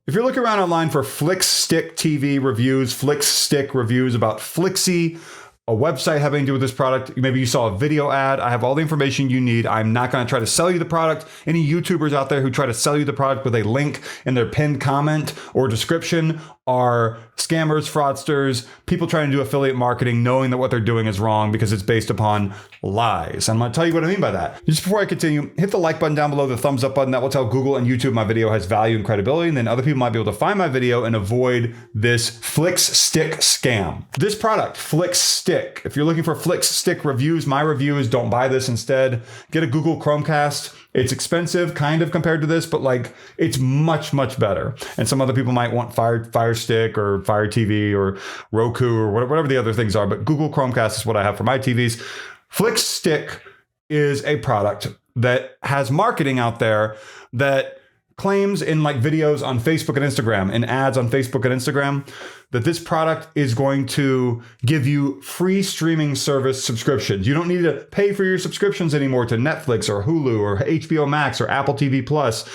If you're looking around online for Flix Stick TV reviews, Flix Stick reviews about Flixy, a website having to do with this product, maybe you saw a video ad, I have all the information you need. I'm not going to try to sell you the product. Any YouTubers out there who try to sell you the product with a link in their pinned comment or description are scammers, fraudsters, people trying to do affiliate marketing, knowing that what they're doing is wrong because it's based upon lies. I'm going to tell you what I mean by that. Just before I continue, hit the like button down below, the thumbs up button. That will tell Google and YouTube my video has value and credibility, and then other people might be able to find my video and avoid this Flix Stick scam. This product, Flix Stick, if you're looking for Flix Stick reviews, my review is don't buy this. Instead, get a Google Chromecast. It's expensive, kind of, compared to this, but like it's much, much better. And some other people might want Fire Stick or Fire TV or Roku or whatever the other things are. But Google Chromecast is what I have for my TVs. Flix Stick is a product that has marketing out there that claims in like videos on Facebook and Instagram and ads on Facebook and Instagram that this product is going to give you free streaming service subscriptions. You don't need to pay for your subscriptions anymore to Netflix or Hulu or HBO Max or Apple TV Plus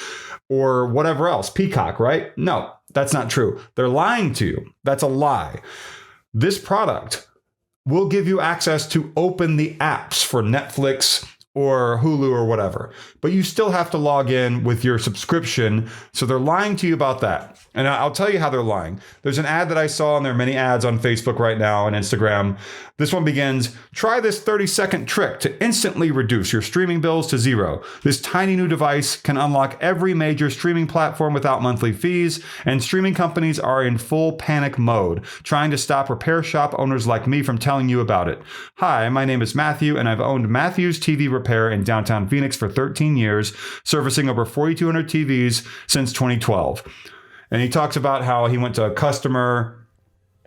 or whatever else, Peacock, right? No, that's not true. They're lying to you. That's a lie. This product will give you access to open the apps for Netflix or Hulu or whatever, but you still have to log in with your subscription. So they're lying to you about that. And I'll tell you how they're lying. There's an ad that I saw, and there are many ads on Facebook right now and Instagram. This one begins, try this 30-second trick to instantly reduce your streaming bills to zero. This tiny new device can unlock every major streaming platform without monthly fees, and streaming companies are in full panic mode, trying to stop repair shop owners like me from telling you about it. Hi, my name is Matthew, and I've owned Matthew's TV Repair in downtown Phoenix for 13 years, servicing over 4,200 TVs since 2012. And he talks about how he went to a customer,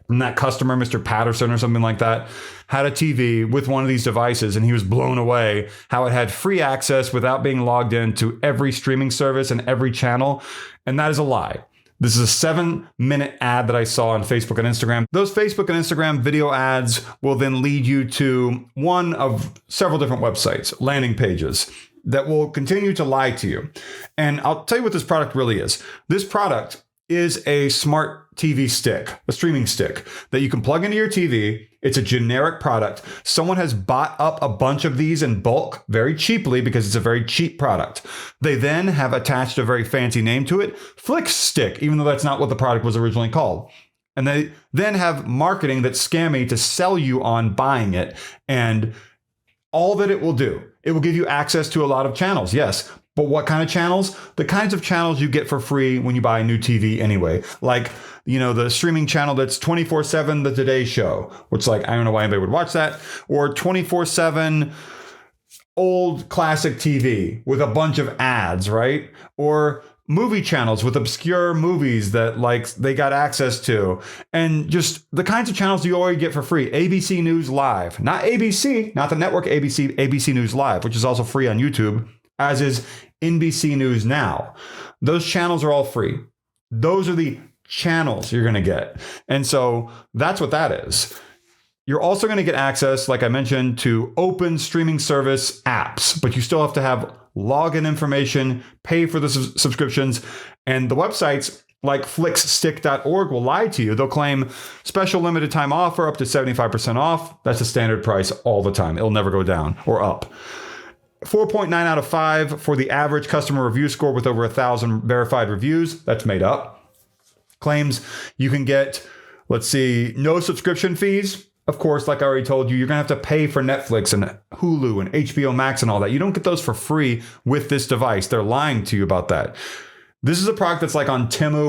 and that customer, Mr. Patterson or something like that, had a TV with one of these devices, and he was blown away how it had free access without being logged in to every streaming service and every channel. And that is a lie. This is a 7-minute ad that I saw on Facebook and Instagram. Those Facebook and Instagram video ads will then lead you to one of several different websites, landing pages, that will continue to lie to you. And I'll tell you what this product really is. This product is a smart TV stick, a streaming stick that you can plug into your TV. It's a generic product. Someone has bought up a bunch of these in bulk very cheaply because it's a very cheap product. They then have attached a very fancy name to it, Flix Stick, even though that's not what the product was originally called. And they then have marketing that's scammy to sell you on buying it. And all that it will do, it will give you access to a lot of channels, yes. But what kind of channels? The kinds of channels you get for free when you buy a new TV anyway. Like, you know, the streaming channel that's 24/7, The Today Show, which, like, I don't know why anybody would watch that. Or 24/7 old classic TV with a bunch of ads, right? Or movie channels with obscure movies that, like, they got access to. And just the kinds of channels you already get for free. ABC News Live. Not ABC, not the network ABC, ABC News Live, which is also free on YouTube, as is NBC News Now. Those channels are all free. Those are the channels you're going to get. And so that's what that is. You're also going to get access, like I mentioned, to open streaming service apps, but you still have to have login information, pay for the subscriptions, and the websites like flixstick.org will lie to you. They'll claim special limited time offer up to 75% off. That's a standard price all the time. It'll never go down or up. 4.9 out of 5 for the average customer review score with over 1,000 verified reviews. That's made up. Claims you can get, let's see, no subscription fees. Of course, like I already told you, you're going to have to pay for Netflix and Hulu and HBO Max and all that. You don't get those for free with this device. They're lying to you about that. This is a product that's like on Temu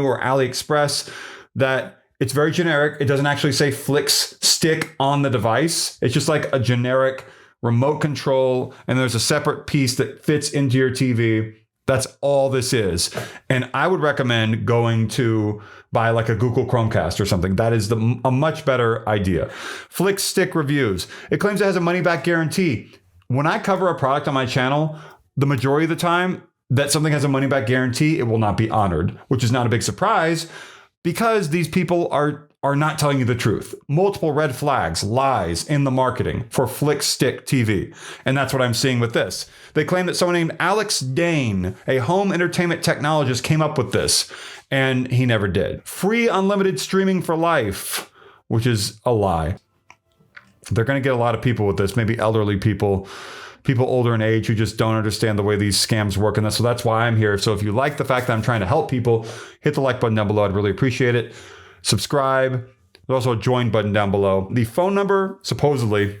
or AliExpress that it's very generic. It doesn't actually say Flix Stick on the device. It's just like a generic remote control, and there's a separate piece that fits into your TV. That's all this is. And I would recommend going to buy like a Google Chromecast or something. That is a much better idea. Flix Stick reviews. It claims it has a money-back guarantee. When I cover a product on my channel, the majority of the time that something has a money-back guarantee, it will not be honored, which is not a big surprise because these people are are not telling you the truth. Multiple red flags, lies in the marketing for Flix Stick TV. And that's what I'm seeing with this. They claim that someone named Alex Dane, a home entertainment technologist, came up with this, and he never did. Free unlimited streaming for life, which is a lie. They're going to get a lot of people with this, maybe elderly people older in age who just don't understand the way these scams work. And so that's why I'm here. So if you like the fact that I'm trying to help people, hit the like button down below. I'd really appreciate it. Subscribe. There's also a join button down below. The phone number, supposedly,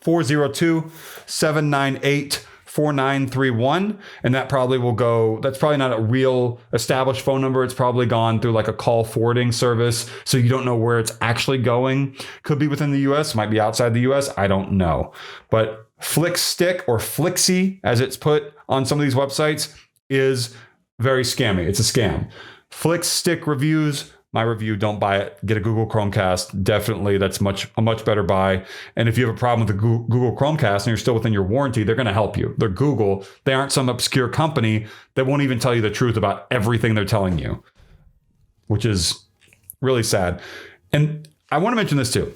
402-798-4931. And that probably will go, that's probably not a real established phone number. It's probably gone through like a call forwarding service. So you don't know where it's actually going. Could be within the US, might be outside the US. I don't know. But Flix Stick, or Flixy, as it's put on some of these websites, is very scammy. It's a scam. Flix Stick reviews, my review, don't buy it. Get a Google Chromecast. Definitely, that's a much better buy. And if you have a problem with the Google Chromecast and you're still within your warranty, they're going to help you. They're Google. They aren't some obscure company that won't even tell you the truth about everything they're telling you, which is really sad. And I want to mention this too.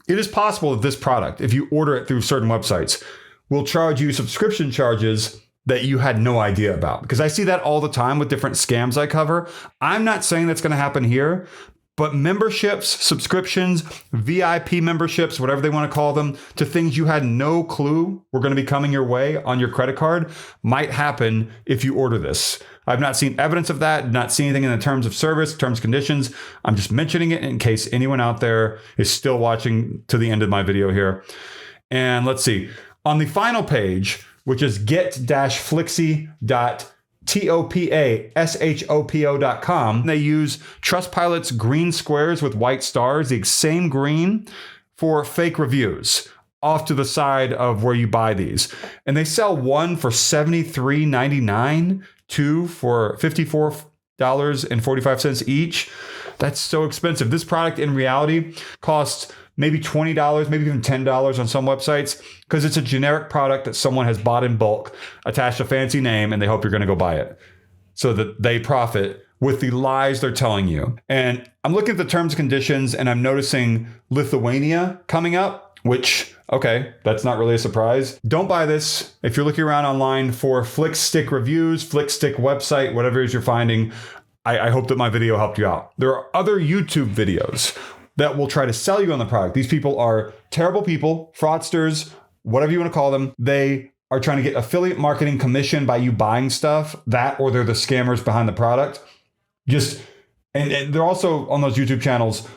It is possible that this product, if you order it through certain websites, will charge you subscription charges that you had no idea about. Because I see that all the time with different scams I cover. I'm not saying that's going to happen here, but memberships, subscriptions, VIP memberships, whatever they want to call them, to things you had no clue were going to be coming your way on your credit card might happen if you order this. I've not seen evidence of that, not seen anything in the terms of service, terms, conditions. I'm just mentioning it in case anyone out there is still watching to the end of my video here. And let's see. On the final page, which is get-flixy.topashopo.com, they use Trustpilot's green squares with white stars, the same green, for fake reviews off to the side of where you buy these. And they sell one for $73.99, two for $54.45 each. That's so expensive. This product in reality costs maybe $20, maybe even $10 on some websites, because it's a generic product that someone has bought in bulk, attached a fancy name, and they hope you're going to go buy it so that they profit with the lies they're telling you. And I'm looking at the terms and conditions, and I'm noticing Lithuania coming up, which, okay, that's not really a surprise. Don't buy this. If you're looking around online for Flix Stick reviews, Flix Stick website, whatever it is you're finding, I hope that my video helped you out. There are other YouTube videos that will try to sell you on the product. These people are terrible people, fraudsters, whatever you want to call them. They are trying to get affiliate marketing commission by you buying stuff, that, or they're the scammers behind the product. And they're also on those YouTube channels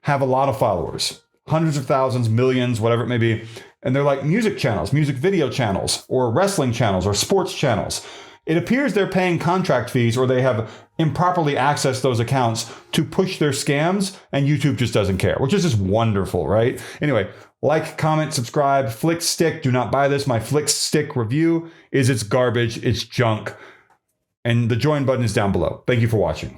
have a lot of followers, hundreds of thousands, millions, whatever it may be. And they're like music channels, music video channels, or wrestling channels, or sports channels. It appears they're paying contract fees, or they have improperly accessed those accounts to push their scams, and YouTube just doesn't care, which is just wonderful, right? Anyway, like, comment, subscribe. Flix Stick, do not buy this. My Flix Stick review is it's garbage, it's junk. And the join button is down below. Thank you for watching.